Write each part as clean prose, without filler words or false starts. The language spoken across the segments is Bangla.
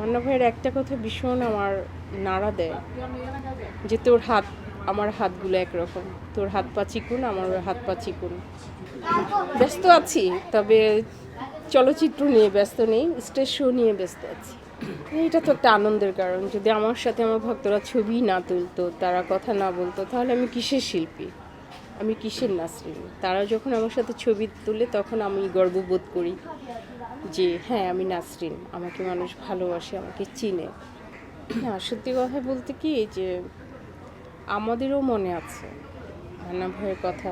মান্না ভাইয়ের একটা কথা ভীষণ আমার নাড়া দেয় যে তোর হাত আমার হাতগুলো একরকম, তোর হাত পা চিকুন আমার হাত পা চিকুন। ব্যস্ত আছি, তবে চলচ্চিত্র নিয়ে ব্যস্ত নেই, স্টেজ শো নিয়ে ব্যস্ত আছি। এটা তো একটা আনন্দের কারণ। যদি আমার সাথে আমার ভক্তরা ছবি না তুলতো, তারা কথা না বলতো, তাহলে আমি কিসের শিল্পী, আমি কিসের নাসরিন? তারা যখন আমার সাথে ছবি তুলে তখন আমি গর্ববোধ করি যে হ্যাঁ আমি নাসরিন, আমাকে মানুষ ভালোবাসে, আমাকে চিনে। না, সত্যি কথা বলতে কি যে আমাদেরও মনে আছে মান্না ভাইয়ের কথা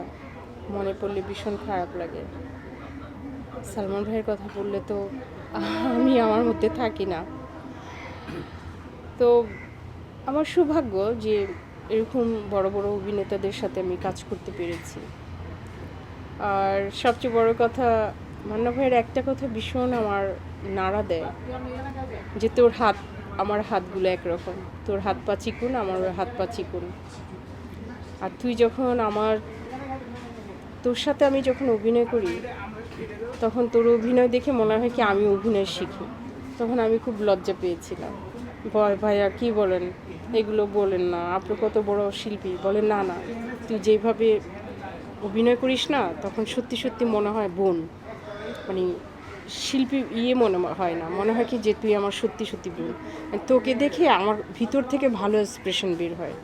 মনে পড়লে ভীষণ খারাপ লাগে। সালমান ভাইয়ের কথা বললে তো আমি আমার মধ্যে থাকি না। তো আমার সৌভাগ্য যে এরকম বড় বড় অভিনেতাদের সাথে আমি কাজ করতে পেরেছি। আর সবচেয়ে বড় কথা, মান্না ভাইয়ের একটা কথা ভীষণ আমার নাড়া দেয় যে তোর হাত আমার হাতগুলো একরকম, তোর হাত পা চিকুন আমার হাত পা চিকুন। আর তুই যখন তোর সাথে আমি যখন অভিনয় করি, তখন তোর অভিনয় দেখে মনে হয় কি আমি অভিনয় শিখি। তখন আমি খুব লজ্জা পেয়েছিলাম। ভাইয়া কি বলেন, এগুলো বলেন না, আপনি কত বড় শিল্পী। বলেন না না, তুই যেভাবে অভিনয় করিস না, তখন সত্যি সত্যি মনে হয় বোন, মানে শিল্পী মনে হয় না, মনে হয় কি যে তুই আমার সত্যি সত্যি বোন। তোকে দেখে আমার ভিতর থেকে ভালো এক্সপ্রেশন বের হয়।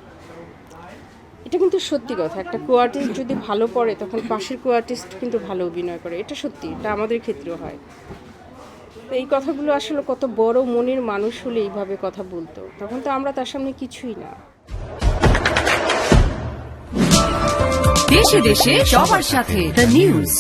এটা কিন্তু সত্যি কথা। একটা কো আর্টিস্ট যদি ভালো পড়ে, তখন পাশের কো আর্টিস্ট কিন্তু ভালো অভিনয় করে। এটা সত্যি, এটা আমাদের ক্ষেত্রেও হয়। তো এই কথাগুলো আসলে কত বড় মনের মানুষ হলে এইভাবে কথা বলতো, তখন তো আমরা তার সামনে কিছুই না। দেশে দেশে সবার সাথে দ্য নিউজ।